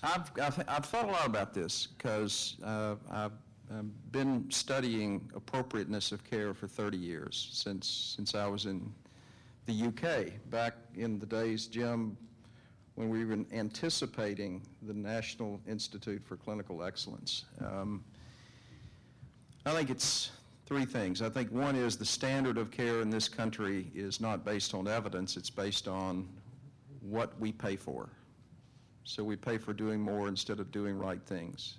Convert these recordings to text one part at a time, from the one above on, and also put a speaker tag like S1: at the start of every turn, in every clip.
S1: I've thought a lot about this because I've been studying appropriateness of care for 30 years, since I was in the UK, back in the days, Jim, when we were anticipating the National Institute for Clinical Excellence. I think it's three things. I think one is the standard of care in this country is not based on evidence, it's based on what we pay for. So we pay for doing more instead of doing right things.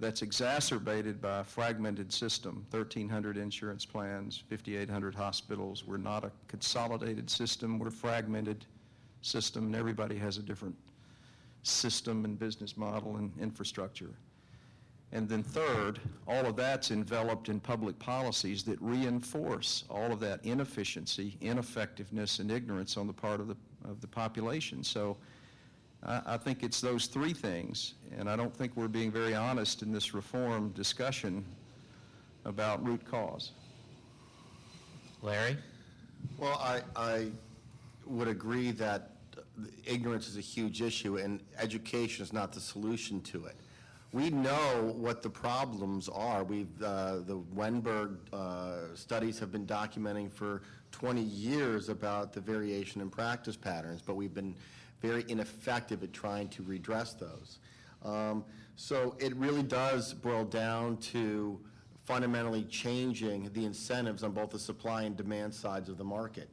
S1: That's exacerbated by a fragmented system, 1,300 insurance plans, 5,800 hospitals. We're not a consolidated system, we're a fragmented system, and everybody has a different system and business model and infrastructure. And then third, all of that's enveloped in public policies that reinforce all of that inefficiency, ineffectiveness, and ignorance on the part of the population. So I think it's those three things, and I don't think we're being very honest in this reform discussion about root cause.
S2: Larry?
S3: Well, I would agree that ignorance is a huge issue, and education is not the solution to it. We know what the problems are. The Wenberg studies have been documenting for 20 years about the variation in practice patterns, but we've been very ineffective at trying to redress those. So it really does boil down to fundamentally changing the incentives on both the supply and demand sides of the market,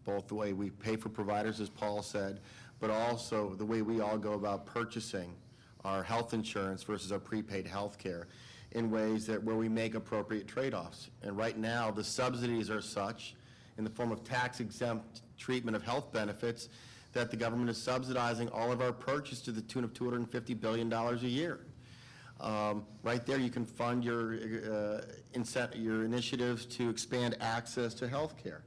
S3: both the way we pay for providers, as Paul said, but also the way we all go about purchasing our health insurance versus our prepaid health care in ways where we make appropriate trade-offs. And right now, the subsidies are such, in the form of tax-exempt treatment of health benefits, that the government is subsidizing all of our purchase to the tune of $250 billion a year. Right there, you can fund your initiatives to expand access to health care.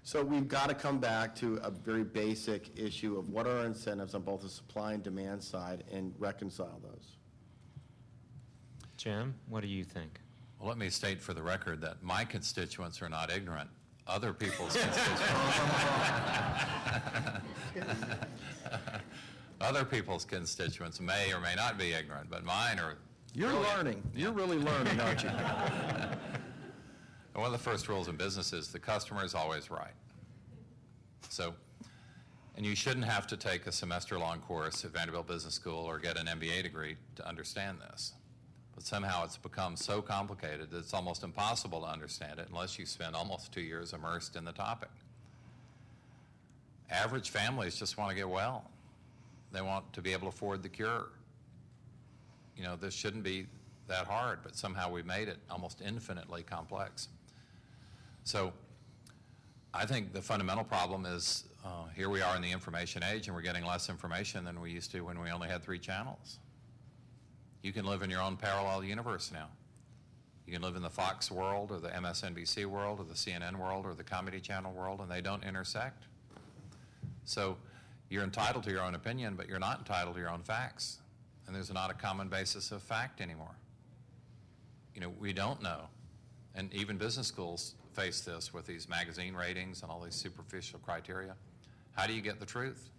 S3: So we've got to come back to a very basic issue of what are our incentives on both the supply and demand side and reconcile those.
S2: Jim, what do you think?
S4: Well, let me state for the record that my constituents are not ignorant. Other people's constituents other people's constituents may or may not be ignorant, but mine are.
S1: You're learning. You're really learning, aren't you?
S4: One of the first rules in business is the customer is always right. So, and you shouldn't have to take a semester-long course at Vanderbilt Business School or get an MBA degree to understand this. But somehow it's become so complicated that it's almost impossible to understand it unless you spend almost 2 years immersed in the topic. Average families just want to get well. They want to be able to afford the cure. You know, this shouldn't be that hard, but somehow we've made it almost infinitely complex. So I think the fundamental problem is here we are in the information age and we're getting less information than we used to when we only had 3 channels. You can live in your own parallel universe now. You can live in the Fox world or the MSNBC world or the CNN world or the Comedy Channel world, and they don't intersect. So you're entitled to your own opinion, but you're not entitled to your own facts. And there's not a common basis of fact anymore. You know, we don't know. And even business schools face this with these magazine ratings and all these superficial criteria. How do you get the truth?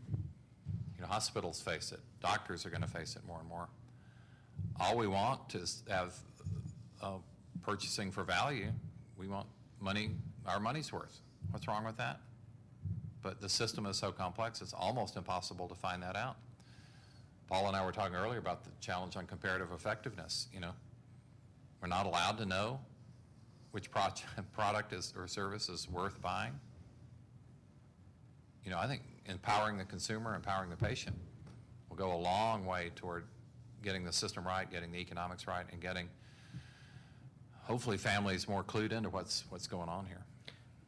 S4: You know, hospitals face it. Doctors are going to face it more and more. All we want is have purchasing for value. We want money, our money's worth. What's wrong with that? But the system is so complex, it's almost impossible to find that out. Paul and I were talking earlier about the challenge on comparative effectiveness. You know, we're not allowed to know which product is, or service is worth buying. You know, I think empowering the consumer, empowering the patient will go a long way toward getting the system right, getting the economics right, and getting, hopefully, families more clued into what's going on here.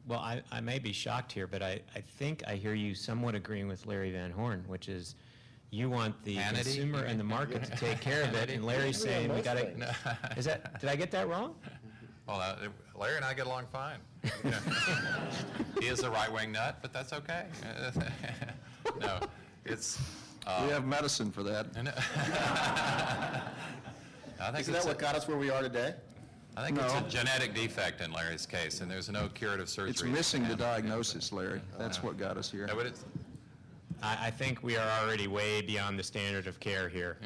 S2: Well, I may be shocked here, but I think I hear you somewhat agreeing with Larry Van Horn, which is you want the consumer and the market to take care of it, and Larry's saying we got to. Is that? Did I get that wrong?
S4: Well, Larry and I get along fine. You know, he is a right-wing nut, but that's okay. No, it's.
S1: We have medicine for that.
S4: I think
S3: Isn't that what got us where we are today?
S4: I think it's a genetic defect in Larry's case, and there's no curative surgery.
S1: It's missing the diagnosis, Larry. That's what got us here.
S4: No, but
S2: I think we are already way beyond the standard of care here.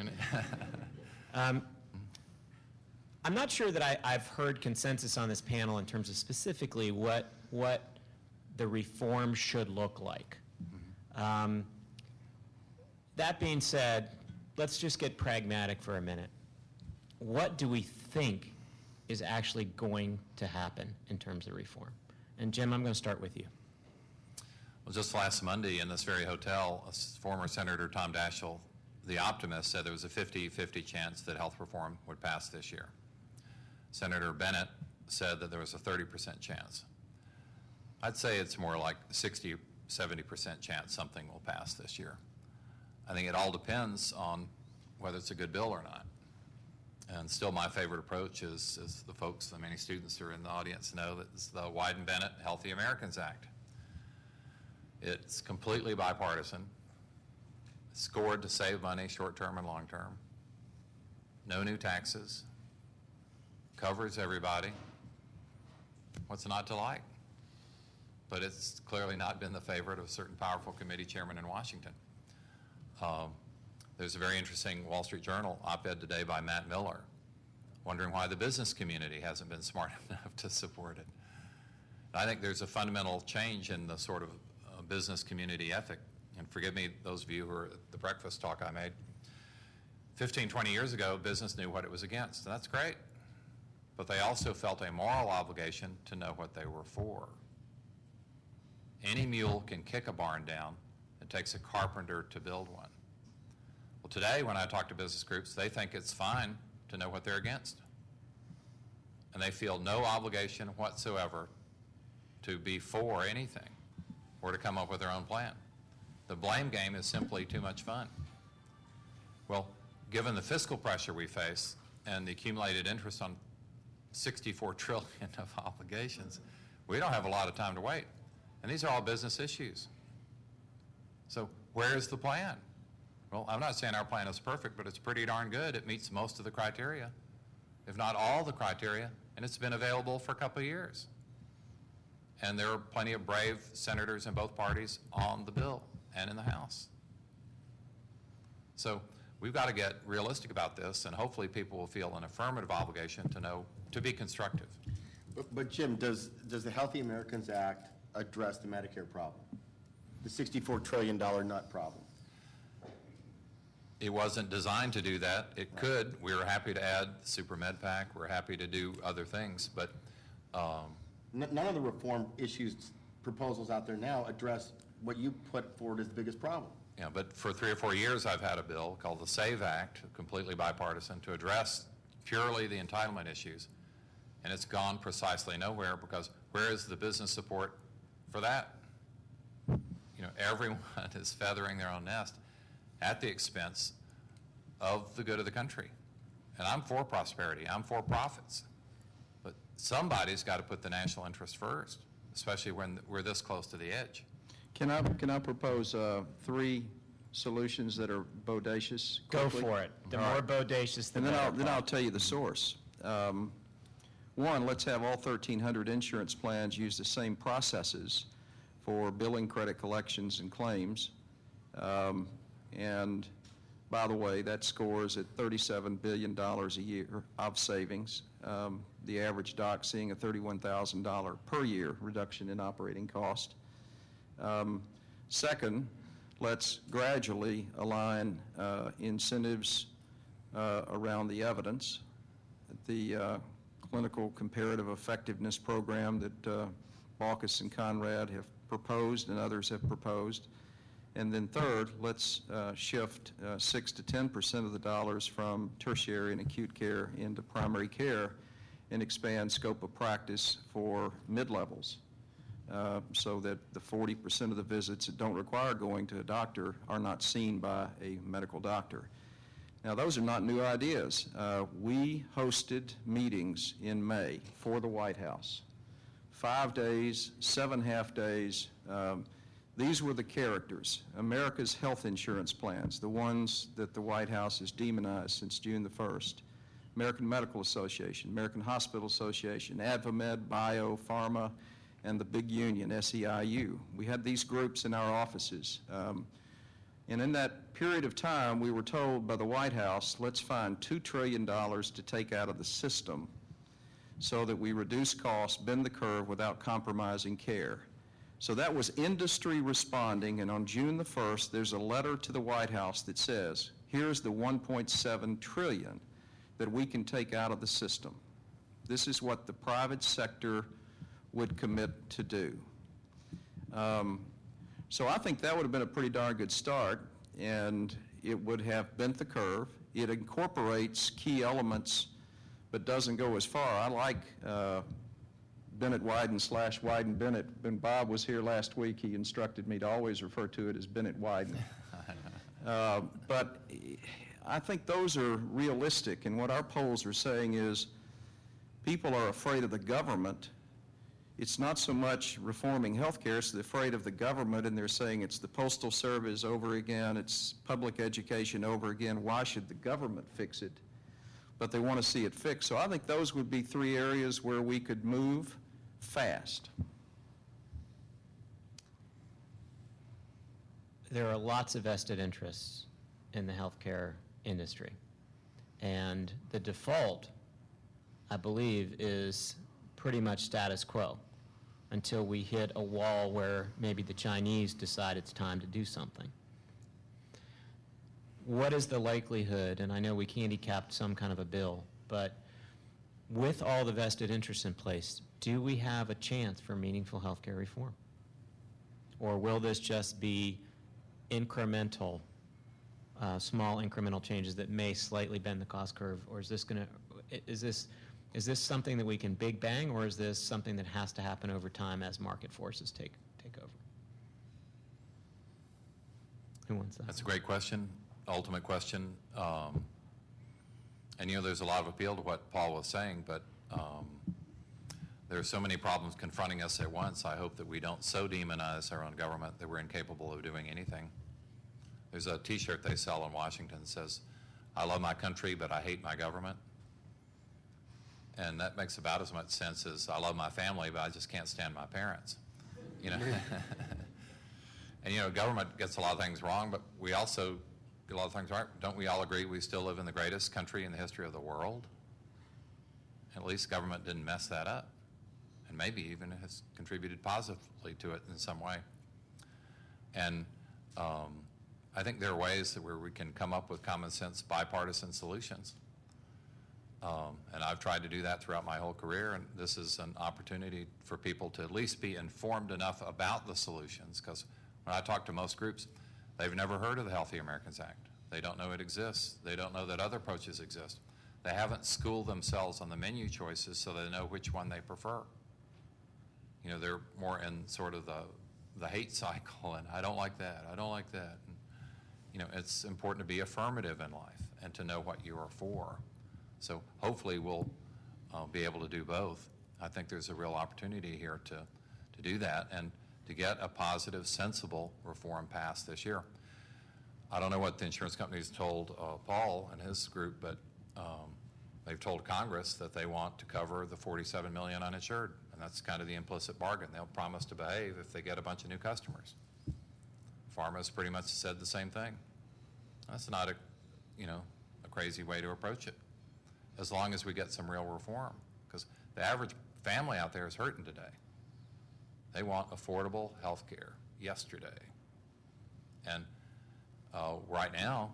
S2: I'm not sure that I've heard consensus on this panel in terms of specifically what the reform should look like. That being said, let's just get pragmatic for a minute. What do we think is actually going to happen in terms of reform? And Jim, I'm going to start with you.
S4: Well, just last Monday in this very hotel, former Senator Tom Daschle, the optimist, said there was a 50-50 chance that health reform would pass this year. Senator Bennett said that there was a 30% chance. I'd say it's more like 60-70% chance something will pass this year. I think it all depends on whether it's a good bill or not. And still my favorite approach is, as the folks, the many students who are in the audience know, that it's the Wyden-Bennett Healthy Americans Act. It's completely bipartisan. It's scored to save money short-term and long-term. No new taxes. Covers everybody. What's not to like? But it's clearly not been the favorite of certain powerful committee chairmen in Washington. There's a very interesting Wall Street Journal op-ed today by Matt Miller, wondering why the business community hasn't been smart enough to support it. I think there's a fundamental change in the sort of business community ethic. And forgive me, those of you who were at the breakfast talk I made. 15, 20 years ago, business knew what it was against, and that's great. But they also felt a moral obligation to know what they were for. Any mule can kick a barn down. It takes a carpenter to build one. Well, today, when I talk to business groups, they think it's fine to know what they're against. And they feel no obligation whatsoever to be for anything or to come up with their own plan. The blame game is simply too much fun. Well, given the fiscal pressure we face and the accumulated interest on $64 trillion of obligations, we don't have a lot of time to wait. And these are all business issues. So where's the plan? Well, I'm not saying our plan is perfect, but it's pretty darn good. It meets most of the criteria, if not all the criteria, and it's been available for a couple of years. And there are plenty of brave senators in both parties on the bill and in the House. So we've got to get realistic about this, and hopefully people will feel an affirmative obligation to be constructive.
S3: But Jim, does the Healthy Americans Act address the Medicare problem? The $64 trillion nut problem?
S4: It wasn't designed to do that. It could. We were happy to add Super Med PAC. We're happy to do other things, but
S3: none of the reform proposals out there now address what you put forward as the biggest problem.
S4: Yeah, but for 3 or 4 years I've had a bill called the SAVE Act, completely bipartisan, to address purely the entitlement issues. And it's gone precisely nowhere because where is the business support for that? You know, everyone is feathering their own nest at the expense of the good of the country. And I'm for prosperity. I'm for profits. But somebody's got to put the national interest first, especially when we're this close to the edge.
S1: Can I propose 3 solutions that are bodacious?
S2: Go
S1: quickly?
S2: for it. The more bodacious, the better.
S1: And then I'll tell you the source. One, let's have all 1,300 insurance plans use the same processes for billing, credit collections, and claims. And by the way, that scores at $37 billion a year of savings. The average doc seeing a $31,000 per year reduction in operating cost. Second, let's gradually align incentives around the evidence. The clinical comparative effectiveness program that Baucus and Conrad have proposed and others have proposed. And then third, let's shift 6 to 10% of the dollars from tertiary and acute care into primary care and expand scope of practice for mid-levels so that the 40% of the visits that don't require going to a doctor are not seen by a medical doctor. Now, those are not new ideas. We hosted meetings in May for the White House. 5 days, 7 half days. These were the characters, America's health insurance plans, the ones that the White House has demonized since June the 1st. American Medical Association, American Hospital Association, AdvaMed, Bio, Pharma, and the big union, SEIU. We had these groups in our offices. And in that period of time, we were told by the White House, let's find $2 trillion to take out of the system so that we reduce costs, bend the curve without compromising care. So that was industry responding, and on June the 1st, there's a letter to the White House that says, here's the $1.7 trillion that we can take out of the system. This is what the private sector would commit to do. So I think that would have been a pretty darn good start, and it would have bent the curve. It incorporates key elements, but doesn't go as far. I like Bennett Wyden / Wyden Bennett. When Bob was here last week, he instructed me to always refer to it as Bennett Wyden. But I think those are realistic, and what our polls are saying is people are afraid of the government. It's not so much reforming healthcare, it's they're afraid of the government, and they're saying it's the Postal Service over again, it's public education over again. Why should the government fix it? But they want to see it fixed. So I think those would be 3 areas where we could move fast.
S2: There are lots of vested interests in the healthcare industry. And the default, I believe, is pretty much status quo until we hit a wall where maybe the Chinese decide it's time to do something. What is the likelihood, and I know we handicapped some kind of a bill, but with all the vested interests in place, do we have a chance for meaningful healthcare reform? Or will this just be incremental, small incremental changes that may slightly bend the cost curve, or is this going to, is this something that we can big bang, or is this something that has to happen over time as market forces take over? Who wants that?
S4: That's a great question, ultimate question. And there's a lot of appeal to what Paul was saying, but there are so many problems confronting us at once. I hope that we don't so demonize our own government that we're incapable of doing anything. There's a T-shirt they sell in Washington that says, I love my country, but I hate my government. And that makes about as much sense as I love my family, but I just can't stand my parents. And government gets a lot of things wrong, but we also get a lot of things right. Don't we all agree we still live in the greatest country in the history of the world? At least government didn't mess that up, and maybe even has contributed positively to it in some way. And I think there are ways that where we can come up with common sense bipartisan solutions. And I've tried to do that throughout my whole career, and this is an opportunity for people to at least be informed enough about the solutions, because when I talk to most groups, they've never heard of the Healthy Americans Act. They don't know it exists. They don't know that other approaches exist. They haven't schooled themselves on the menu choices so they know which one they prefer. They're more in sort of the hate cycle, and I don't like that, I don't like that. And, it's important to be affirmative in life and to know what you are for. So hopefully we'll be able to do both. I think there's a real opportunity here to do that and to get a positive, sensible reform passed this year. I don't know what the insurance companies told Paul and his group, but they've told Congress that they want to cover the 47 million uninsured, and that's kind of the implicit bargain. They'll promise to behave if they get a bunch of new customers. Pharma's pretty much said the same thing. That's not a crazy way to approach it, as long as we get some real reform, because the average family out there is hurting today. They want affordable health care yesterday. And right now,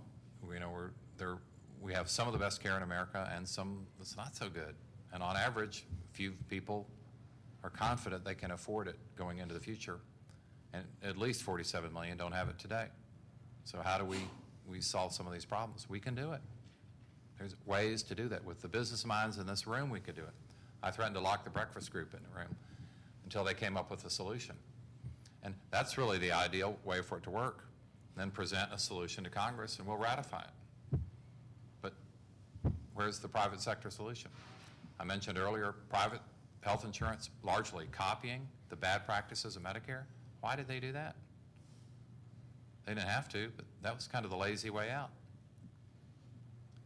S4: we have some of the best care in America and some that's not so good. And on average, few people are confident they can afford it going into the future. And at least 47 million don't have it today. So how do we solve some of these problems? We can do it. There's ways to do that. With the business minds in this room, we could do it. I threatened to lock the breakfast group in the room until they came up with a solution. And that's really the ideal way for it to work. Then present a solution to Congress and we'll ratify it. But where's the private sector solution? I mentioned earlier, private health insurance largely copying the bad practices of Medicare. Why did they do that? They didn't have to, but that was kind of the lazy way out.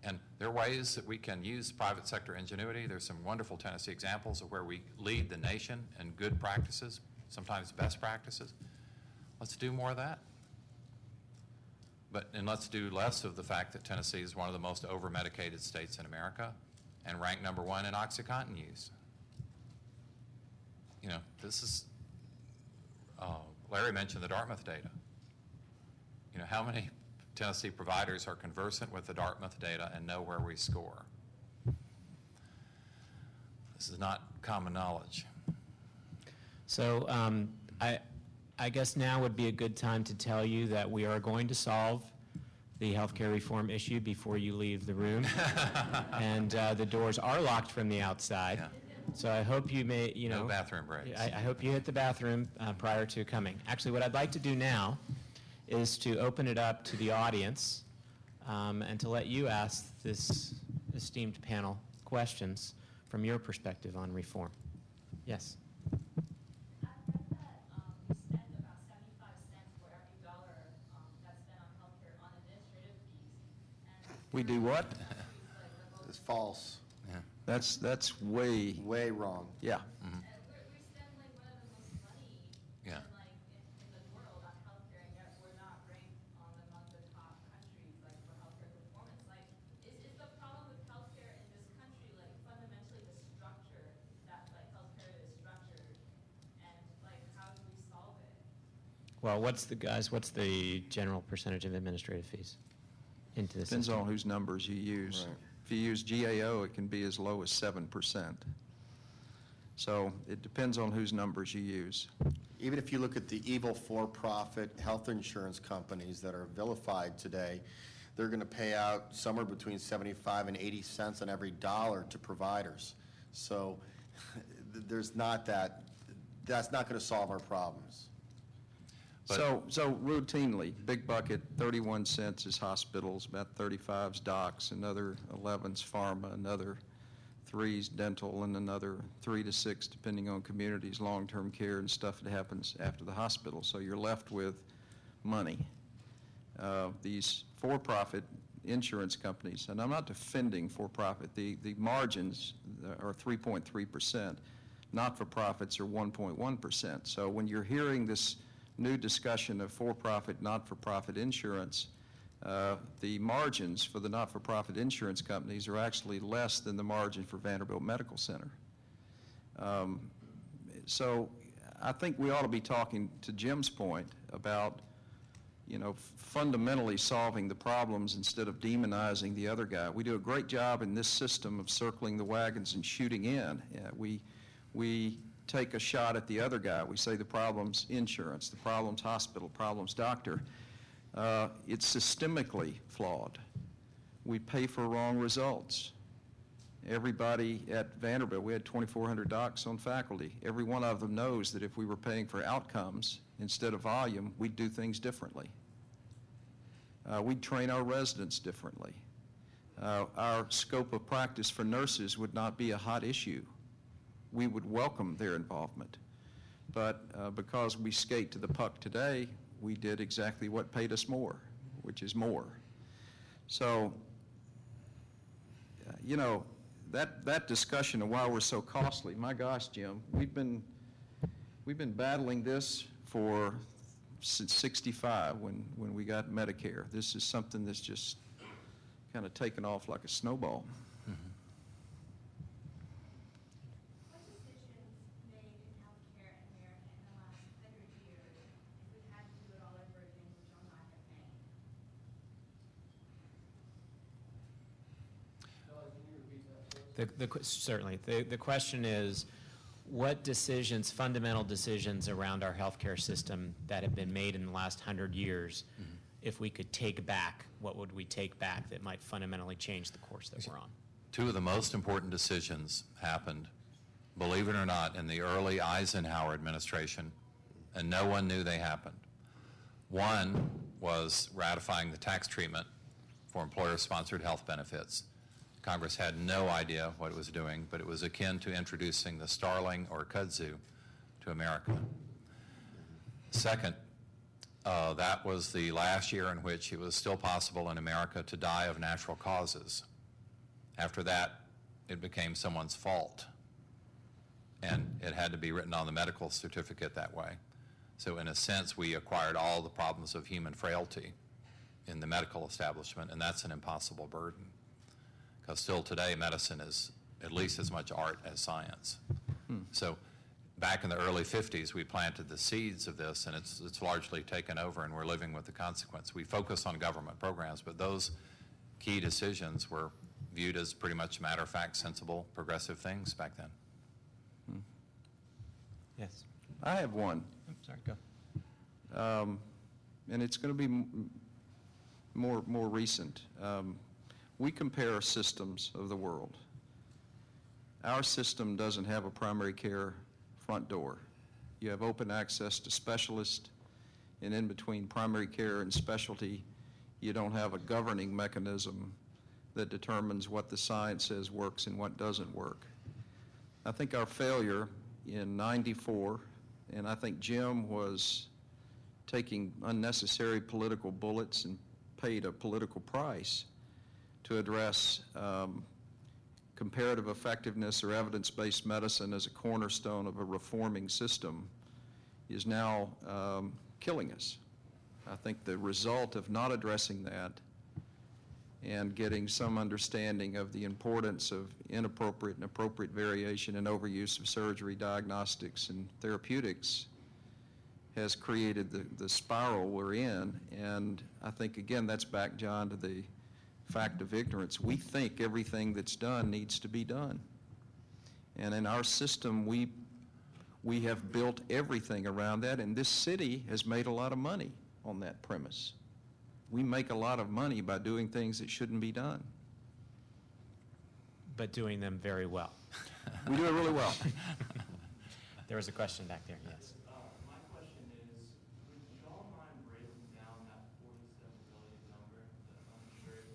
S4: And there are ways that we can use private sector ingenuity. There's some wonderful Tennessee examples of where we lead the nation in good practices, sometimes best practices. Let's do more of that. And let's do less of the fact that Tennessee is one of the most over-medicated states in America and ranked number 1 in OxyContin use. You know, this is, Larry mentioned the Dartmouth data. You know, how many Tennessee providers are conversant with the Dartmouth data and know where we score? This is not common knowledge.
S2: So I guess now would be a good time to tell you that we are going to solve the healthcare reform issue before you leave the room. And the doors are locked from the outside.
S4: Yeah.
S2: So I hope you may, you know.
S4: No bathroom breaks.
S2: I hope you hit the bathroom prior to coming. Actually, what I'd like to do now is to open it up to the audience and to let you ask this esteemed panel questions from your perspective on reform. Yes.
S5: I've read that we spend about 75 cents for every dollar that's spent on healthcare on administrative fees. And
S1: We do what?
S3: It's false.
S1: That's way,
S3: Way wrong.
S1: yeah.
S5: And we spend like one of the most money
S4: Yeah.
S5: in the world on healthcare, and yet we're not ranked among the top countries like for healthcare performance. Like, is the problem with healthcare in this country like fundamentally the structure that like healthcare is structured, and like how do we solve it?
S2: Well, what's the general percentage of administrative fees into the
S1: Depends
S2: system?
S1: on whose numbers you use.
S3: Right.
S1: If you use GAO, it can be as low as 7%. So it depends on whose numbers you use.
S3: Even if you look at the evil for-profit health insurance companies that are vilified today, they're going to pay out somewhere between 75 and 80 cents on every dollar to providers. So there's not that's not going to solve our problems.
S1: So routinely, big bucket, 31 cents is hospitals, about 35 is docs, another 11's pharma, another 3's dental, and another 3 to 6, depending on communities, long-term care and stuff that happens after the hospital. So you're left with money. These for-profit insurance companies, and I'm not defending for-profit, the margins are 3.3%. Not-for-profits are 1.1%. So when you're hearing this new discussion of for-profit, not-for-profit insurance, the margins for the not-for-profit insurance companies are actually less than the margin for Vanderbilt Medical Center. So I think we ought to be talking, to Jim's point, about, you know, fundamentally solving the problems instead of demonizing the other guy. We do a great job in this system of circling the wagons and shooting in. We take a shot at the other guy. We say the problem's insurance, the problem's hospital, problem's doctor. It's systemically flawed. We pay for wrong results. Everybody at Vanderbilt, we had 2,400 docs on faculty. Every one of them knows that if we were paying for outcomes instead of volume, we'd do things differently. We'd train our residents differently. Our scope of practice for nurses would not be a hot issue. We would welcome their involvement. But because we skate to the puck today, we did exactly what paid us more, which is more. So, you know, that discussion of why we're so costly, my gosh, Jim, we've been battling this since '65 when we got Medicare. This is something that's just kind of taken off like a snowball.
S2: Certainly. The question is, what decisions, fundamental decisions around our healthcare system that have been made in the last 100 years, if we could take back, what would we take back that might fundamentally change the course that we're on?
S4: Two of the most important decisions happened, believe it or not, in the early Eisenhower administration, and no one knew they happened. One was ratifying the tax treatment for employer-sponsored health benefits. Congress had no idea what it was doing, but it was akin to introducing the starling or kudzu to America. Second, that was the last year in which it was still possible in America to die of natural causes. After that, it became someone's fault, and it had to be written on the medical certificate that way. So in a sense, we acquired all the problems of human frailty in the medical establishment, and that's an impossible burden. Because still today, medicine is at least as much art as science. So back in the early 50s, we planted the seeds of this, and it's largely taken over, and we're living with the consequence. We focus on government programs, but those key decisions were viewed as pretty much matter-of-fact, sensible, progressive things back then.
S2: Yes.
S1: I have one.
S2: I'm sorry, go.
S1: And it's going to be more recent. We compare systems of the world. Our system doesn't have a primary care front door. You have open access to specialists, and in between primary care and specialty, you don't have a governing mechanism that determines what the science says works and what doesn't work. I think our failure in '94, and I think Jim was taking unnecessary political bullets and paid a political price to address comparative effectiveness or evidence-based medicine as a cornerstone of a reforming system, is now killing us. I think the result of not addressing that and getting some understanding of the importance of inappropriate and appropriate variation and overuse of surgery, diagnostics, and therapeutics has created the spiral we're in. And I think, again, that's back, John, to the fact of ignorance. We think everything that's done needs to be done. And in our system, we have built everything around that, and this city has made a lot of money on that premise. We make a lot of money by doing things that shouldn't be done.
S2: But doing them very well.
S1: We do it really well.
S2: There was a question back there, yes.
S6: My question is, would y'all mind breaking down that 47 billion number, the uninsured?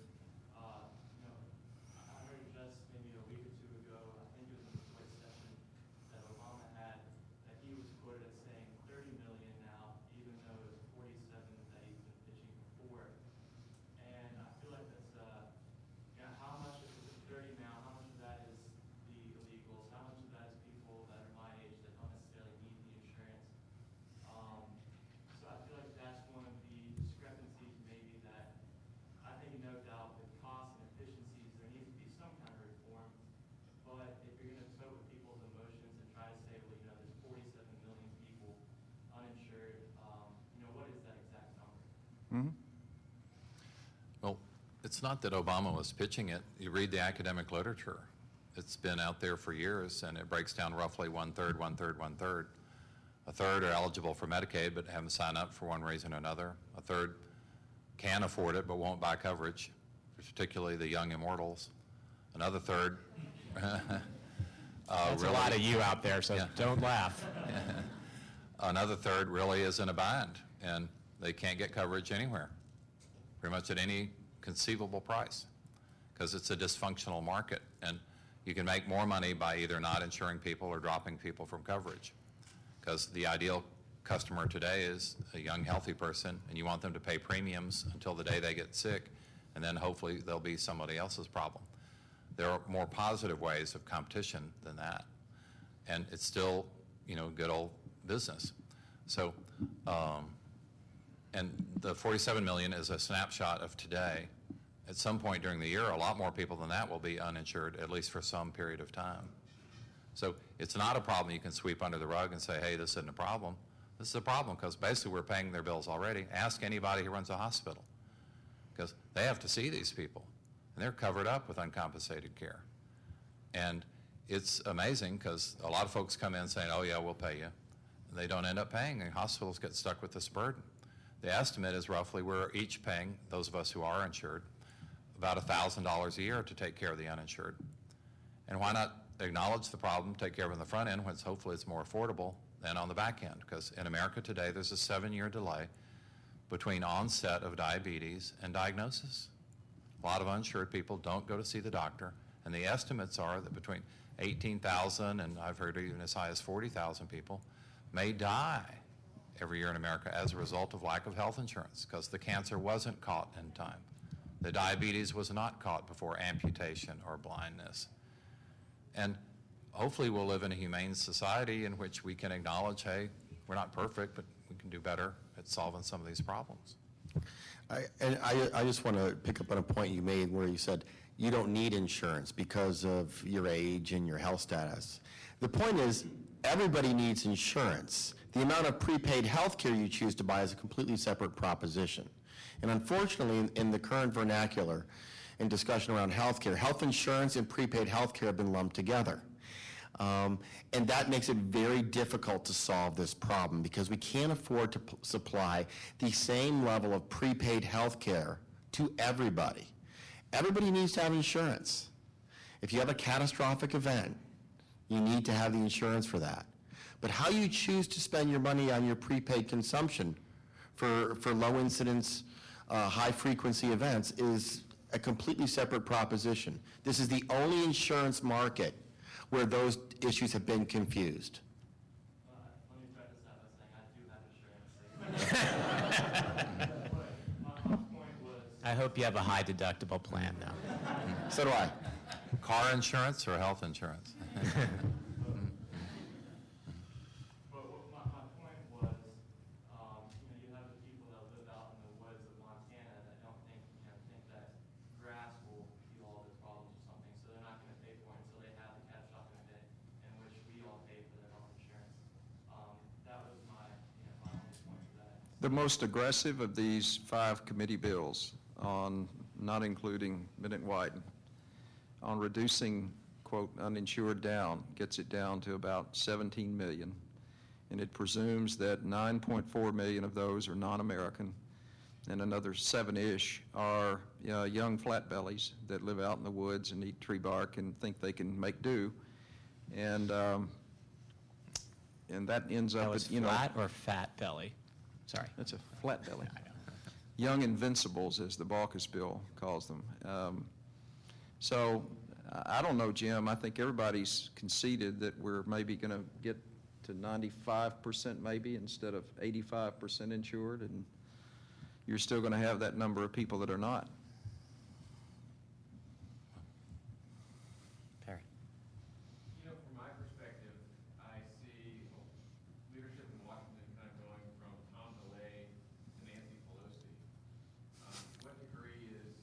S6: I heard just maybe a week or two ago, I think it was in the joint session that Obama had, that he was quoted as saying 30 million now, even though it was 47 that he's been pitching before. And I feel like that's, how much is it 30 now? How much of that is the illegals? How much of that is people that are my age that don't necessarily need the insurance? So I feel like that's one of the discrepancies maybe that I think no doubt with costs and efficiencies there needs to be some kind of reform. But if you're going to tote with people's emotions and try to say, well, there's 47 million people uninsured, what is that exact number?
S1: Mm-hmm.
S4: Well, it's not that Obama was pitching it. You read the academic literature. It's been out there for years, and it breaks down roughly one-third, one-third, one-third. A third are eligible for Medicaid but haven't signed up for one reason or another. A third can afford it but won't buy coverage, particularly the young immortals. Another third...
S2: That's
S4: really,
S2: a lot of you out there, so
S4: yeah.
S2: don't laugh.
S4: Another third really is in a bind, and they can't get coverage anywhere, pretty much at any conceivable price, because it's a dysfunctional market, and you can make more money by either not insuring people or dropping people from coverage, because the ideal customer today is a young, healthy person, and you want them to pay premiums until the day they get sick, and then hopefully they'll be somebody else's problem. There are more positive ways of competition than that, and it's still, good old business. So, and the 47 million is a snapshot of today. At some point during the year, a lot more people than that will be uninsured, at least for some period of time. So it's not a problem you can sweep under the rug and say, hey, this isn't a problem. This is a problem because basically we're paying their bills already. Ask anybody who runs a hospital, because they have to see these people, and they're covered up with uncompensated care. And it's amazing because a lot of folks come in saying, oh yeah, we'll pay you. And they don't end up paying, and hospitals get stuck with this burden. The estimate is roughly we're each paying, those of us who are insured, about $1,000 a year to take care of the uninsured. And why not acknowledge the problem, take care of it on the front end, when hopefully it's more affordable than on the back end? Because in America today, there's a 7-year delay between onset of diabetes and diagnosis. A lot of uninsured people don't go to see the doctor, and the estimates are that between 18,000 and I've heard even as high as 40,000 people may die every year in America as a result of lack of health insurance, because the cancer wasn't caught in time. The diabetes was not caught before amputation or blindness. And hopefully we'll live in a humane society in which we can acknowledge, hey, we're not perfect, but we can do better at solving some of these problems.
S3: I just want to pick up on a point you made where you said you don't need insurance because of your age and your health status. The point is, everybody needs insurance. The amount of prepaid health care you choose to buy is a completely separate proposition. And unfortunately, in the current vernacular and discussion around health care, health insurance and prepaid health care have been lumped together. And that makes it very difficult to solve this problem because we can't afford to supply the same level of prepaid health care to everybody. Everybody needs to have insurance. If you have a catastrophic event, you need to have the insurance for that. But how you choose to spend your money on your prepaid consumption for low incidence, high frequency events is a completely separate proposition. This is the only insurance market where those issues have been confused.
S6: Let me try this out by saying I do have insurance. My point was,
S2: I hope you have a high deductible plan, though.
S3: So do I.
S4: Car insurance or health insurance?
S6: but my point was, you have the people that live out in the woods of Montana that don't think that grass will heal all their problems or something, so they're not going to pay for it until they have the catastrophic event in which we all pay for their health insurance. That was my only point to that.
S1: The most aggressive of these 5 committee bills on, not including Bennett-White, on reducing, quote, uninsured down, gets it down to about 17 million. And it presumes that 9.4 million of those are non-American, and another 7-ish are young flatbellies that live out in the woods and eat tree bark and think they can make do. And that ends
S2: That
S1: up
S2: was
S1: at,
S2: flat or fat belly? Sorry.
S1: That's a flat belly.
S2: I know.
S1: Young Invincibles, as the Baucus bill calls them. So I don't know, Jim. I think everybody's conceded that we're maybe going to get to 95% maybe instead of 85% insured, and you're still going to have that number of people that are not.
S2: Perry.
S7: From my perspective, I see leadership in Washington kind of going from Tom DeLay to Nancy Pelosi. What degree is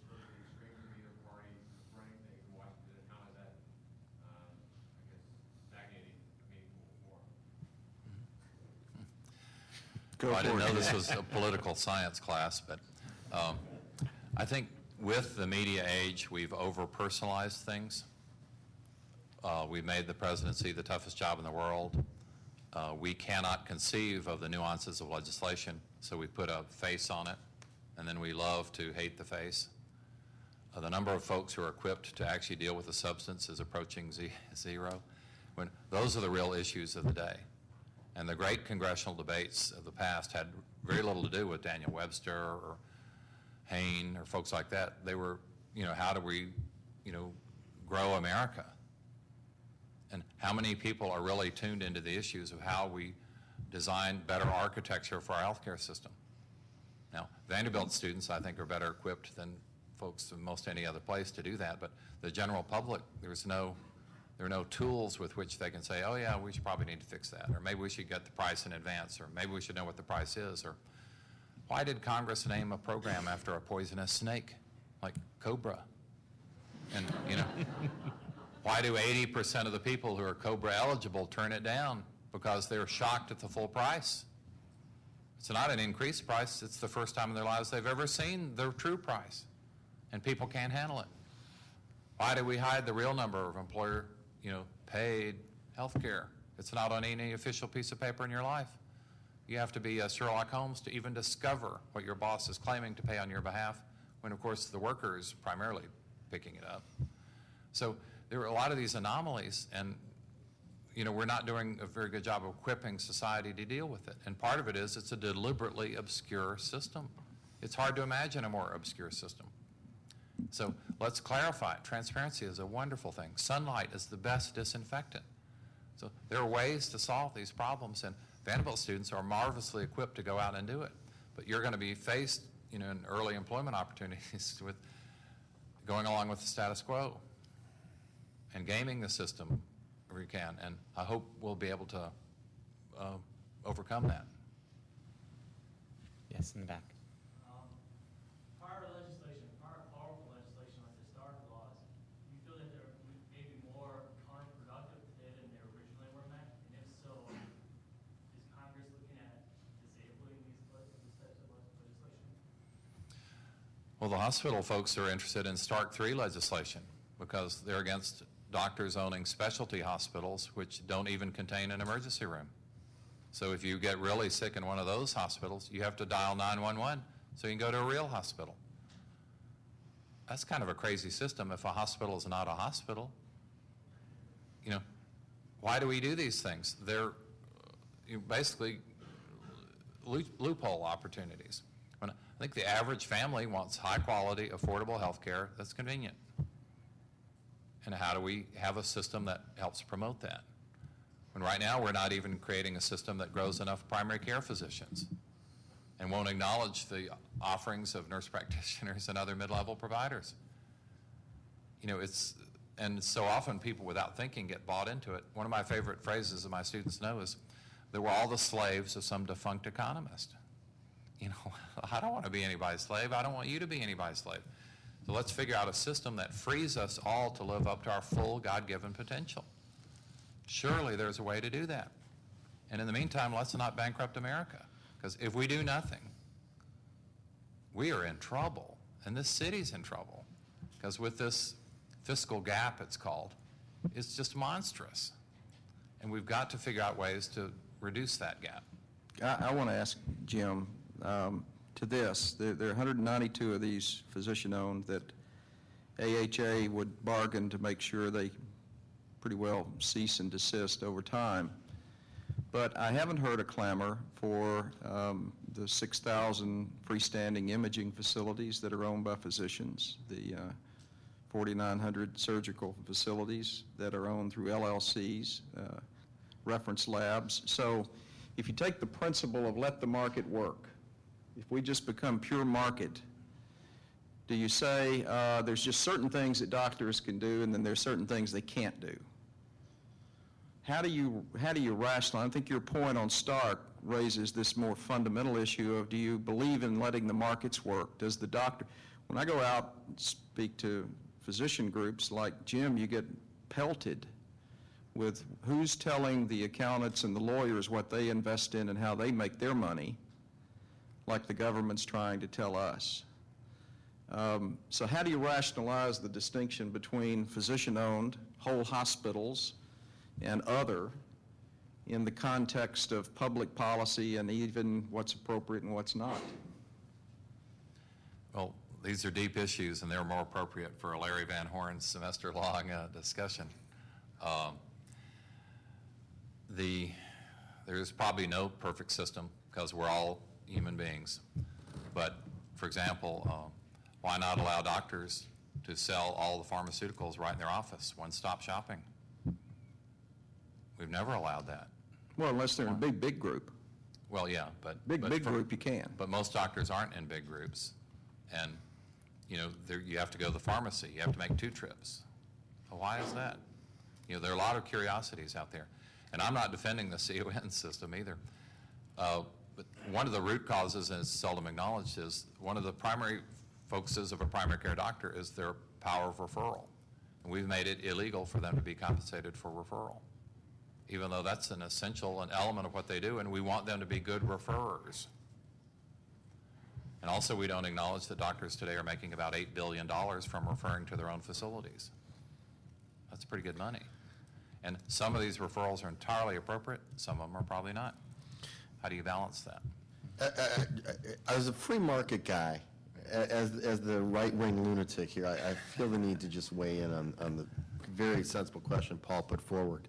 S7: sort of the extreme leader party running things in Washington, and how is that, stagnating a meaningful reform?
S4: Well, I didn't know this was a political science class, but I think with the media age, we've over-personalized things. We've made the presidency the toughest job in the world. We cannot conceive of the nuances of legislation, so we put a face on it, and then we love to hate the face. The number of folks who are equipped to actually deal with the substance is approaching zero. When those are the real issues of the day. And the great congressional debates of the past had very little to do with Daniel Webster or Hayne or folks like that. They were, how do we, grow America? And how many people are really tuned into the issues of how we design better architecture for our healthcare system? Now, Vanderbilt students, I think, are better equipped than folks in most any other place to do that, but the general public, there are no tools with which they can say, oh yeah, we should probably need to fix that, or maybe we should get the price in advance, or maybe we should know what the price is, or why did Congress name a program after a poisonous snake, like Cobra? And, why do 80% of the people who are Cobra eligible turn it down? Because they're shocked at the full price. It's not an increased price, it's the first time in their lives they've ever seen the true price, and people can't handle it. Why do we hide the real number of employer paid health care? It's not on any official piece of paper in your life. You have to be Sherlock Holmes to even discover what your boss is claiming to pay on your behalf, when of course the worker is primarily picking it up. So there are a lot of these anomalies, and we're not doing a very good job of equipping society to deal with it. And part of it is it's a deliberately obscure system. It's hard to imagine a more obscure system. So let's clarify it. Transparency is a wonderful thing. Sunlight is the best disinfectant. So there are ways to solve these problems, and Vanderbilt students are marvelously equipped to go out and do it. But you're going to be faced, in early employment opportunities with going along with the status quo and gaming the system where you can. And I hope we'll be able to overcome that.
S2: Yes, in the back.
S4: Well, the hospital folks are interested in Stark 3 legislation because they're against doctors owning specialty hospitals which don't even contain an emergency room. So if you get really sick in one of those hospitals, you have to dial 911 so you can go to a real hospital. That's kind of a crazy system if a hospital is not a hospital. You know, why do we do these things? They're basically loophole opportunities. When I think the average family wants high quality, affordable health care that's convenient. And how do we have a system that helps promote that? When right now we're not even creating a system that grows enough primary care physicians and won't acknowledge the offerings of nurse practitioners and other mid-level providers. You know, and so often people without thinking get bought into it. One of my favorite phrases that my students know is, they were all the slaves of some defunct economist. You know, I don't want to be anybody's slave. I don't want you to be anybody's slave. So let's figure out a system that frees us all to live up to our full God-given potential. Surely there's a way to do that. And in the meantime, let's not bankrupt America. Because if we do nothing, we are in trouble. And this city's in trouble. Because with this fiscal gap, it's called, it's just monstrous. And we've got to figure out ways to reduce that gap.
S1: I want to ask Jim, to this, there are 192 of these physician-owned that AHA would bargain to make sure they pretty well cease and desist over time. But I haven't heard a clamor for the 6,000 freestanding imaging facilities that are owned by physicians, the 4,900 surgical facilities that are owned through LLCs, reference labs. So if you take the principle of let the market work, if we just become pure market, do you say there's just certain things that doctors can do and then there's certain things they can't do? How do you rationalize? I think your point on Stark raises this more fundamental issue of, do you believe in letting the markets work? Does the doctor, when I go out and speak to physician groups like Jim, you get pelted with who's telling the accountants and the lawyers what they invest in and how they make their money, like the government's trying to tell us. So how do you rationalize the distinction between physician-owned, whole hospitals, and other in the context of public policy and even what's appropriate and what's not?
S4: Well, these are deep issues, and they're more appropriate for a Larry Van Horn's semester-long discussion. There's probably no perfect system because we're all human beings. But, for example, why not allow doctors to sell all the pharmaceuticals right in their office, one-stop shopping? We've never allowed that.
S1: Well, unless they're in a big group.
S4: Well, yeah, but
S1: Big group you can.
S4: But most doctors aren't in big groups, and you know you have to go to the pharmacy. You have to make 2 trips. Well, why is that? You know, there are a lot of curiosities out there, and I'm not defending the CON system either. But one of the root causes, and it's seldom acknowledged, is one of the primary focuses of a primary care doctor is their power of referral, and we've made it illegal for them to be compensated for referral, even though that's an essential an element of what they do, and we want them to be good referrers. And also, we don't acknowledge that doctors today are making about $8 billion from referring to their own facilities. That's pretty good money. And some of these referrals are entirely appropriate, some of them are probably not. How do you balance that?
S3: As a free market guy, as the right-wing lunatic here, I feel the need to just weigh in on the very sensible question Paul put forward.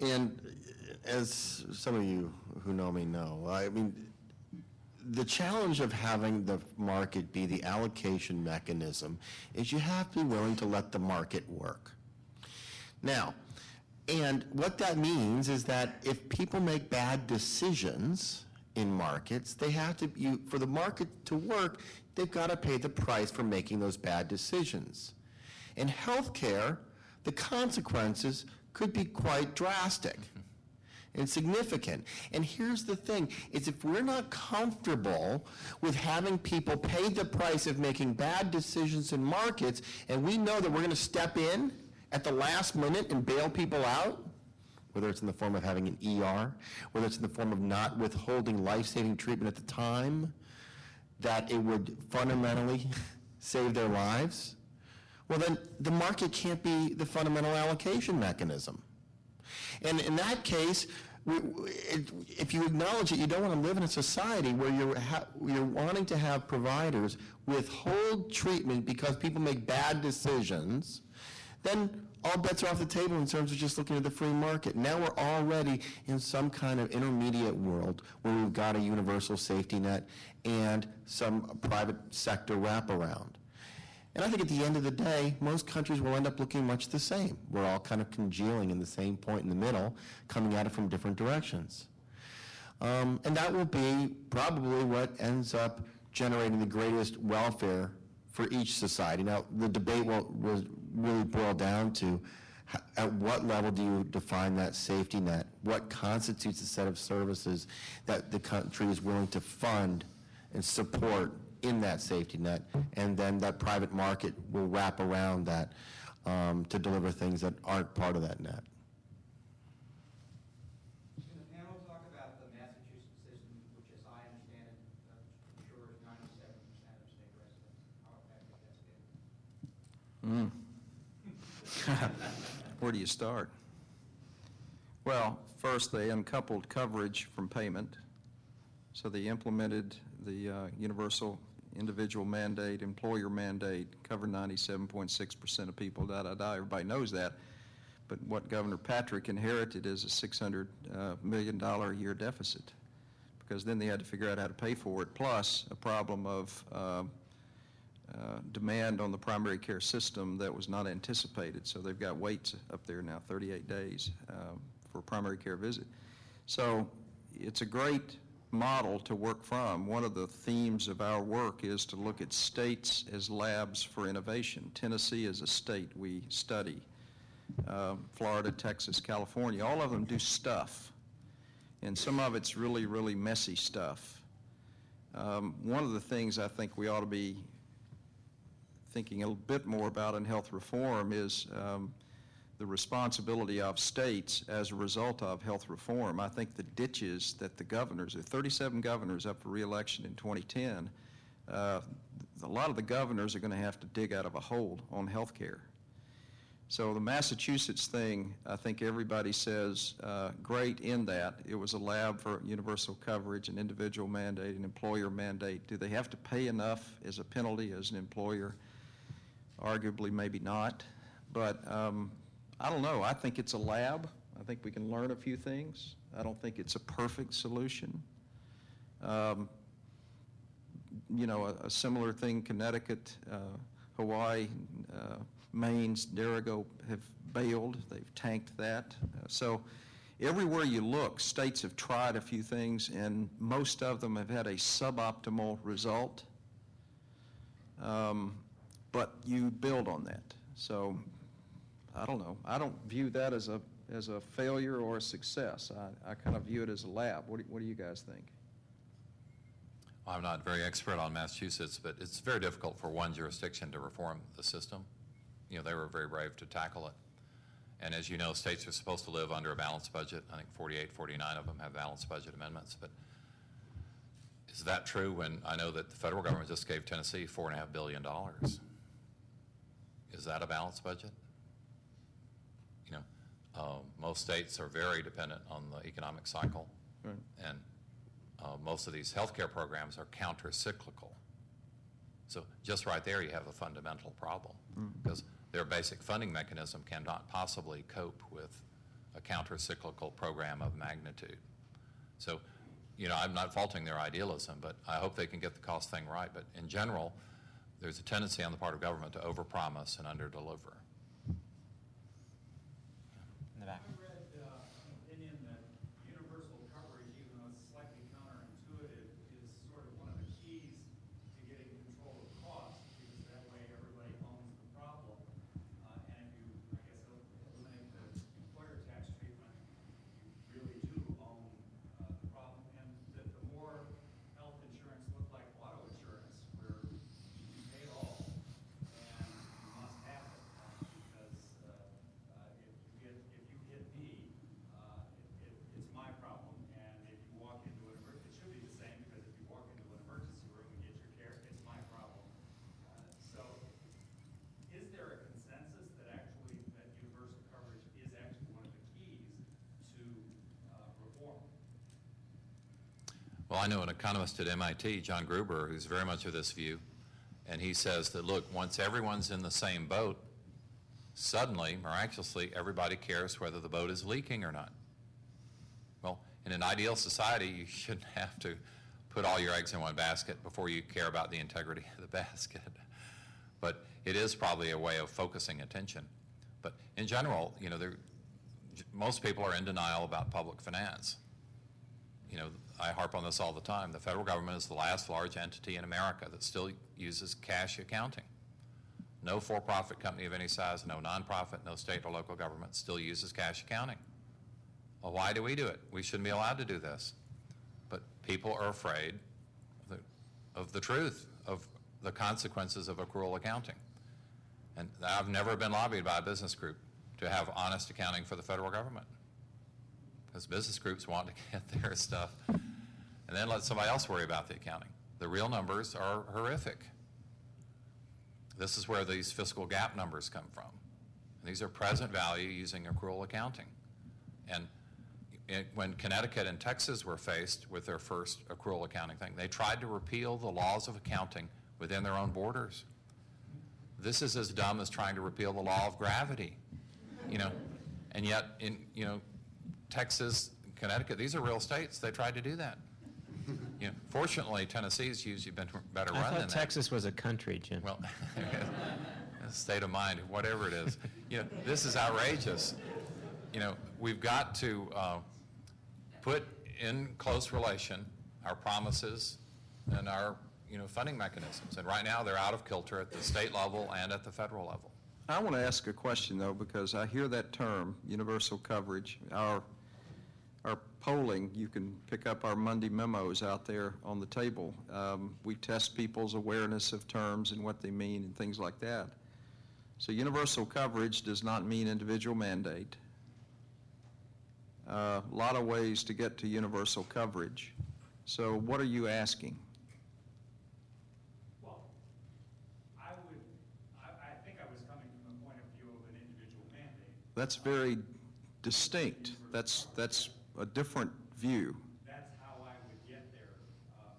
S3: And as some of you who know me know, I mean, the challenge of having the market be the allocation mechanism is you have to be willing to let the market work. Now, and what that means is that if people make bad decisions in markets, they have to, for the market to work, they've got to pay the price for making those bad decisions. In healthcare, the consequences could be quite drastic and significant. And here's the thing, is if we're not comfortable with having people pay the price of making bad decisions in markets, and we know that we're going to step in at the last minute and bail people out, whether it's in the form of having an ER, whether it's in the form of not withholding life-saving treatment at the time, that it would fundamentally save their lives, well, then the market can't be the fundamental allocation mechanism. And in that case, if you acknowledge it, you don't want to live in a society where you're wanting to have providers withhold treatment because people make bad decisions, then all bets are off the table in terms of just looking at the free market. Now we're already in some kind of intermediate world where we've got a universal safety net and some private sector wraparound. And I think at the end of the day, most countries will end up looking much the same. We're all kind of congealing in the same point in the middle, coming at it from different directions. And that will be probably what ends up generating the greatest welfare for each society. Now, the debate will really boil down to at what level do you define that safety net? What constitutes a set of services that the country is willing to fund and support in that safety net, and then that private market will wrap around that to deliver things that aren't part of that net.
S8: Can the panel talk about the Massachusetts system, which, as I understand it, insures 97% of state residents, how effective that's been?
S1: Where do you start? Well, first they uncoupled coverage from payment. So they implemented the universal individual mandate, employer mandate, covered 97.6% of people, Everybody knows that. But what Governor Patrick inherited is a $600 million a year deficit, because then they had to figure out how to pay for it, plus a problem of demand on the primary care system that was not anticipated. So they've got waits up there now, 38 days for a primary care visit. So it's a great model to work from. One of the themes of our work is to look at states as labs for innovation. Tennessee is a state we study. Florida, Texas, California, all of them do stuff. And some of it's really, really messy stuff. One of the things I think we ought to be thinking a little bit more about in health reform is the responsibility of states as a result of health reform. I think the ditches that the governors, there are 37 governors up for re-election in 2010, a lot of the governors are going to have to dig out of a hole on health care. So the Massachusetts thing, I think everybody says, great in that. It was a lab for universal coverage, an individual mandate, an employer mandate. Do they have to pay enough as a penalty as an employer? Arguably, maybe not. But I don't know. I think it's a lab. I think we can learn a few things. I don't think it's a perfect solution. You know, a similar thing, Connecticut, Hawaii, Maine, Derigo have bailed. They've tanked that. So everywhere you look, states have tried a few things, and most of them have had a suboptimal result. But you build on that. So I don't know. I don't view that as a failure or a success. I kind of view it as a lab. What do you guys think?
S4: I'm not very expert on Massachusetts, but it's very difficult for one jurisdiction to reform the system. You know, they were very brave to tackle it. And as you know, states are supposed to live under a balanced budget. I think 48, 49 of them have balanced budget amendments. But is that true when I know that the federal government just gave Tennessee $4.5 billion? Is that a balanced budget? You know, most states are very dependent on the economic cycle.
S1: Right.
S4: And most of these healthcare programs are counter-cyclical. So just right there you have a fundamental problem, because their basic funding mechanism cannot possibly cope with a counter-cyclical program of magnitude. So, you know, I'm not faulting their idealism, but I hope they can get the cost thing right. But in general, there's a tendency on the part of government to overpromise and underdeliver.
S2: In the back.
S6: I read an opinion that universal coverage, even though it's slightly counterintuitive, is sort of one of the keys to getting control of costs, because that way everybody owns the problem. And if you, I guess, eliminate the employer tax treatment, you really do own the problem. And that the more health insurance looked like auto insurance, where you pay it all and you must have it,
S4: I know an economist at MIT, John Gruber, who's very much of this view, and he says that, look, once everyone's in the same boat, suddenly, miraculously, everybody cares whether the boat is leaking or not. Well, in an ideal society, you shouldn't have to put all your eggs in one basket before you care about the integrity of the basket. But it is probably a way of focusing attention. But in general, you know, most people are in denial about public finance. You know, I harp on this all the time. The federal government is the last large entity in America that still uses cash accounting. No for-profit company of any size, no nonprofit, no state or local government still uses cash accounting. Well, why do we do it? We shouldn't be allowed to do this. But people are afraid of the truth, of the consequences of accrual accounting. And I've never been lobbied by a business group to have honest accounting for the federal government, because business groups want to get their stuff and then let somebody else worry about the accounting. The real numbers are horrific. This is where these fiscal gap numbers come from. And these are present value using accrual accounting. And when Connecticut and Texas were faced with their first accrual accounting thing, they tried to repeal the laws of accounting within their own borders. This is as dumb as trying to repeal the law of gravity, you know. And yet, in, you know, Texas, Connecticut, these are real states. They tried to do that. You know, fortunately, Tennessee's usually been better run than that.
S2: I thought Texas was a country, Jim.
S4: Well, state of mind, whatever it is. You know, this is outrageous. You know, we've got to put in close relation our promises and our, you know, funding mechanisms. And right now, they're out of kilter at the state level and at the federal level.
S1: I want to ask a question, though, because I hear that term, universal coverage. Our polling, you can pick up our Monday memos out there on the table. We test people's awareness of terms and what they mean and things like that. So universal coverage does not mean individual mandate. A lot of ways to get to universal coverage. So what are you asking?
S9: Well, I think I was coming from the point of view of an individual mandate.
S1: That's very distinct. That's a different view.
S9: That's how I would get there,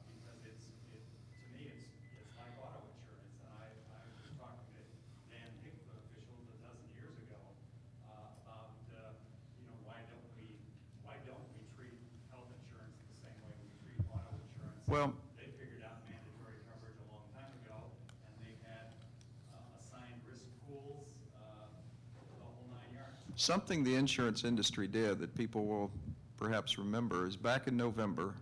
S9: because to me, it's like auto insurance. And I was talking to Dan Hick officials a dozen years ago about, you know, why don't we treat health insurance the same way we treat auto insurance?
S1: Well,
S9: they figured out mandatory coverage a long time ago, and they had assigned risk pools, the whole 9 yards.
S1: something the insurance industry did that people will perhaps remember is back in November,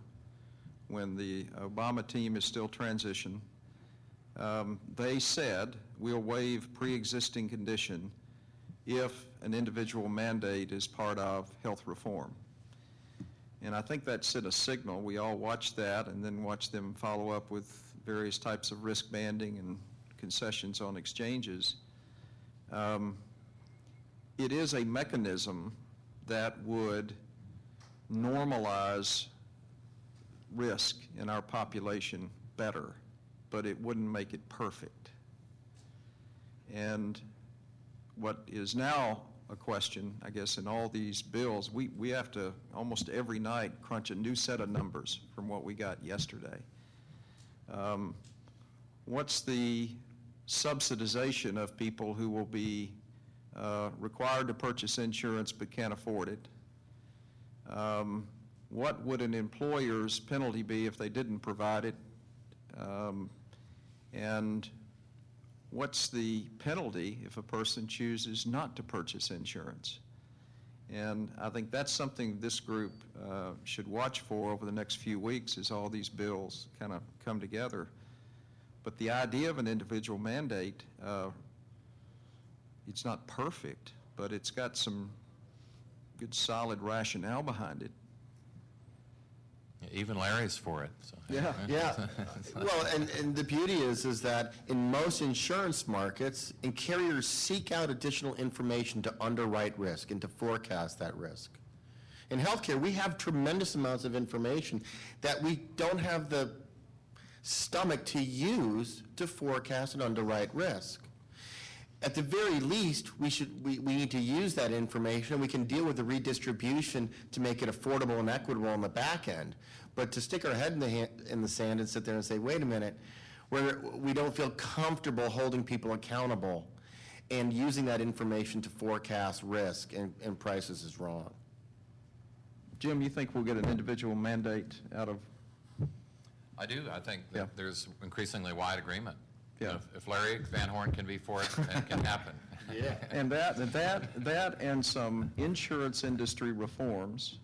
S1: when the Obama team is still transition, they said we'll waive pre-existing condition if an individual mandate is part of health reform. And I think that sent a signal. We all watched that and then watched them follow up with various types of risk banding and concessions on exchanges. It is a mechanism that would normalize risk in our population better, but it wouldn't make it perfect. And what is now a question, I guess, in all these bills, we have to almost every night crunch a new set of numbers from what we got yesterday. What's the subsidization of people who will be required to purchase insurance but can't afford it? What would an employer's penalty be if they didn't provide it? And what's the penalty if a person chooses not to purchase insurance? And I think that's something this group should watch for over the next few weeks as all these bills kind of come together. But the idea of an individual mandate, it's not perfect, but it's got some good solid rationale behind it.
S4: Even Larry's for it. So.
S3: Yeah. Well, and the beauty is that in most insurance markets, and carriers seek out additional information to underwrite risk and to forecast that risk. In healthcare, we have tremendous amounts of information that we don't have the stomach to use to forecast and underwrite risk. At the very least, we need to use that information, and we can deal with the redistribution to make it affordable and equitable on the back end. But to stick our head in the sand and sit there and say, wait a minute, we don't feel comfortable holding people accountable and using that information to forecast risk and prices is wrong.
S1: Jim, you think we'll get an individual mandate out of?
S4: I do. I think
S1: Yeah.
S4: that there's increasingly wide agreement.
S1: Yeah.
S4: If Larry Van Horn can be for it, it can happen.
S3: Yeah.
S1: And that and some insurance industry reforms,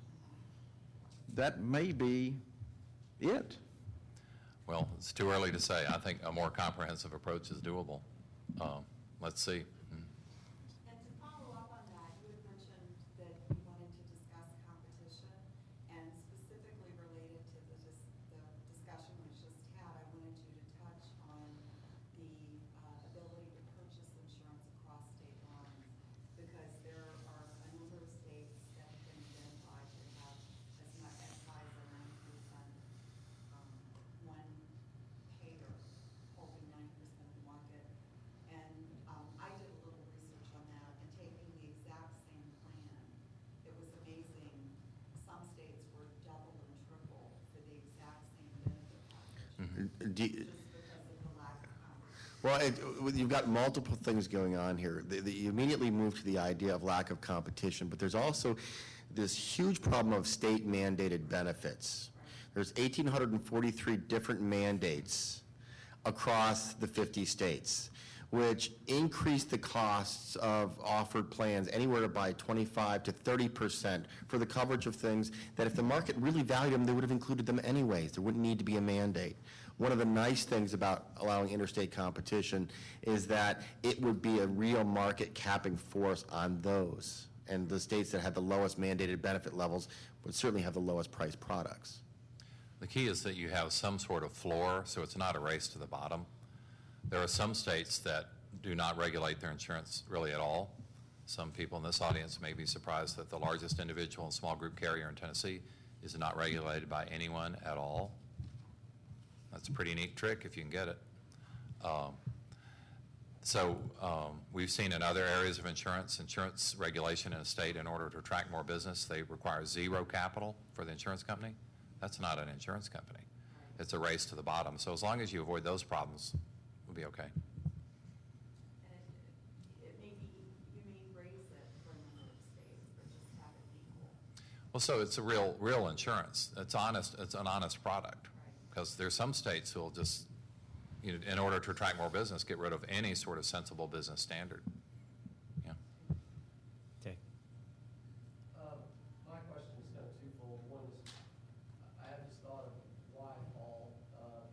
S1: that may be it.
S4: Well, it's too early to say. I think a more comprehensive approach is doable. Let's see.
S10: And to follow up on that, you had mentioned that you wanted to discuss competition, and specifically related to the discussion we just had, I wanted you to touch on the ability to purchase insurance across state lines, because there are a number of states that have been identified to have as much as high as a 90% one payer holding 90% of the market. And I did a little research on that, and taking the exact same plan, it was amazing. Some states were double and triple for the exact same benefit package, just because of the lack of competition.
S3: Well, you've got multiple things going on here. You immediately move to the idea of lack of competition, but there's also this huge problem of state-mandated benefits. There's 1,843 different mandates across the 50 states, which increase the costs of offered plans anywhere by 25 to 30% for the coverage of things that if the market really valued them, they would have included them anyways. There wouldn't need to be a mandate. One of the nice things about allowing interstate competition is that it would be a real market capping force on those. And the states that had the lowest mandated benefit levels would certainly have the lowest priced products.
S4: The key is that you have some sort of floor, so it's not a race to the bottom. There are some states that do not regulate their insurance really at all. Some people in this audience may be surprised that the largest individual and small group carrier in Tennessee is not regulated by anyone at all. That's a pretty neat trick if you can get it. We've seen in other areas of insurance regulation in a state, in order to attract more business, they require zero capital for the insurance company. That's not an insurance company. It's a race to the bottom. So as long as you avoid those problems, we'll be okay.
S10: And it may be, you may raise it for a number of states, but just have it equal.
S4: Well, so it's a real insurance. It's honest. It's an honest product. Because there's some states who will just, in order to attract more business, get rid of any sort of sensible business standard. Yeah.
S2: Okay.
S11: My question is kind of twofold. One is, I have this thought of why all,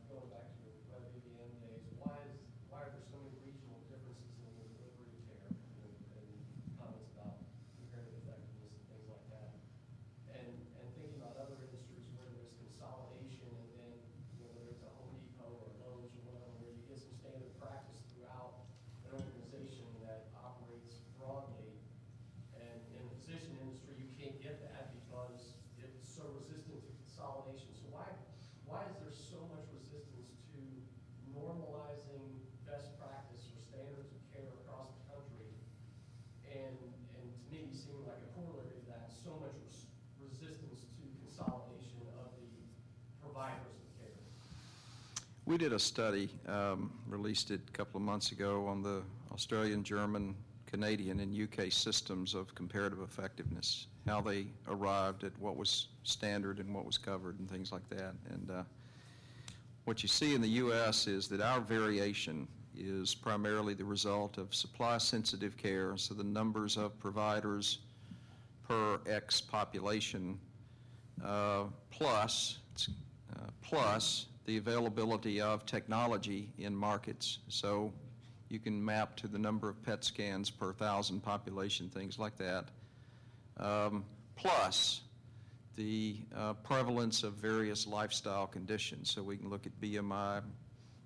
S11: going back to your web BBM days, why are there so many regional differences in the delivery of care and comments about comparative effectiveness and things like that? And thinking about other industries where there's consolidation and then, whether it's a Home Depot or Lowe's or whatever, where you get some standard practice throughout an organization that operates broadly. And in the physician industry, you can't get that because it's so resistant to consolidation. So why is there so much resistance to normalizing best practice or standards of care across the country? And to me, seeming like a corollary to that, so much resistance to consolidation of the providers of care.
S1: We did a study, released it a couple of months ago, on the Australian, German, Canadian, and UK systems of comparative effectiveness, how they arrived at what was standard and what was covered and things like that. And what you see in the U.S. is that our variation is primarily the result of supply-sensitive care, so the numbers of providers per X population, plus the availability of technology in markets. So you can map to the number of PET scans per 1,000 population, things like that, plus the prevalence of various lifestyle conditions. So we can look at BMI,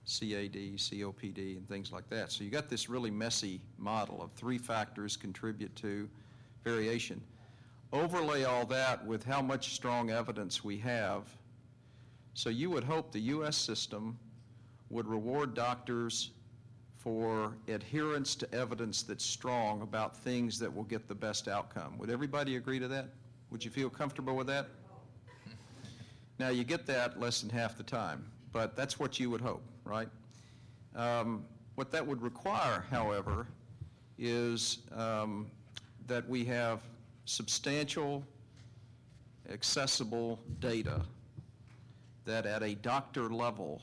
S1: CAD, COPD, and things like that. So you got this really messy model of 3 factors contribute to variation. Overlay all that with how much strong evidence we have. So you would hope the U.S. system would reward doctors for adherence to evidence that's strong about things that will get the best outcome. Would everybody agree to that? Would you feel comfortable with that? Now, you get that less than half the time, but that's what you would hope, right? What that would require, however, is that we have substantial, accessible data that at a doctor level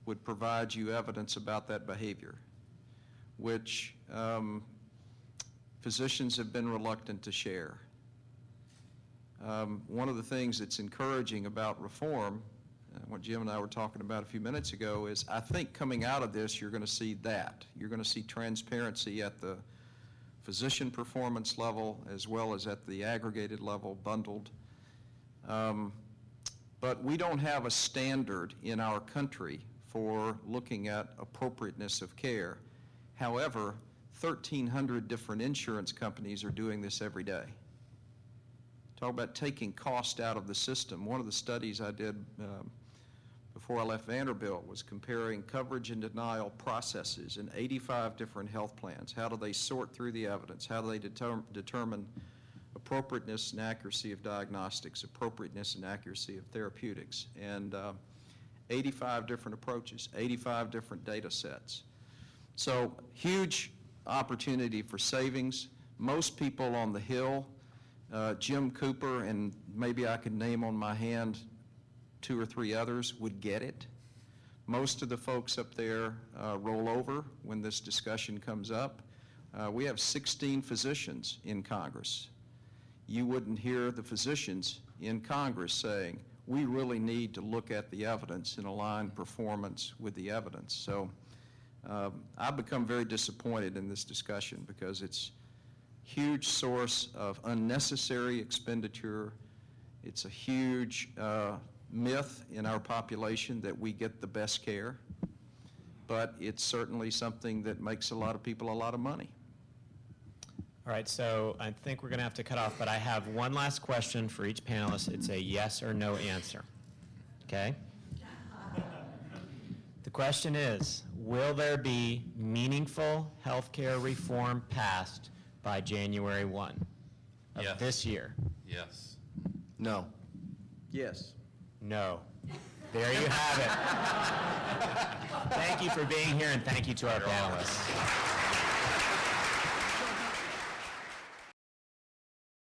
S1: would provide you evidence about that behavior, which physicians have been reluctant to share. One of the things that's encouraging about reform, what Jim and I were talking about a few minutes ago, is I think coming out of this, you're going to see that. You're going to see transparency at the physician performance level as well as at the aggregated level, bundled. But we don't have a standard in our country for looking at appropriateness of care. However, 1,300 different insurance companies are doing this every day. Talk about taking cost out of the system. One of the studies I did before I left Vanderbilt was comparing coverage and denial processes in 85 different health plans. How do they sort through the evidence? How do they determine appropriateness and accuracy of diagnostics, appropriateness and accuracy of therapeutics? And 85 different approaches, 85 different data sets. So huge opportunity for savings. Most people on the Hill, Jim Cooper, and maybe I could name on my hand 2 or 3 others, would get it. Most of the folks up there roll over when this discussion comes up. We have 16 physicians in Congress. You wouldn't hear the physicians in Congress saying, we really need to look at the evidence and align performance with the evidence. So I've become very disappointed in this discussion because it's a huge source of unnecessary expenditure. It's a huge myth in our population that we get the best care, but it's certainly something that makes a lot of people a lot of money.
S2: All right, so I think we're going to have to cut off, but I have one last question for each panelist. It's a yes or no answer, okay? The question is, will there be meaningful healthcare reform passed by January 1 of this year?
S4: Yes.
S3: No.
S1: Yes.
S2: No. There you have it. Thank you for being here, and thank you to our panelists.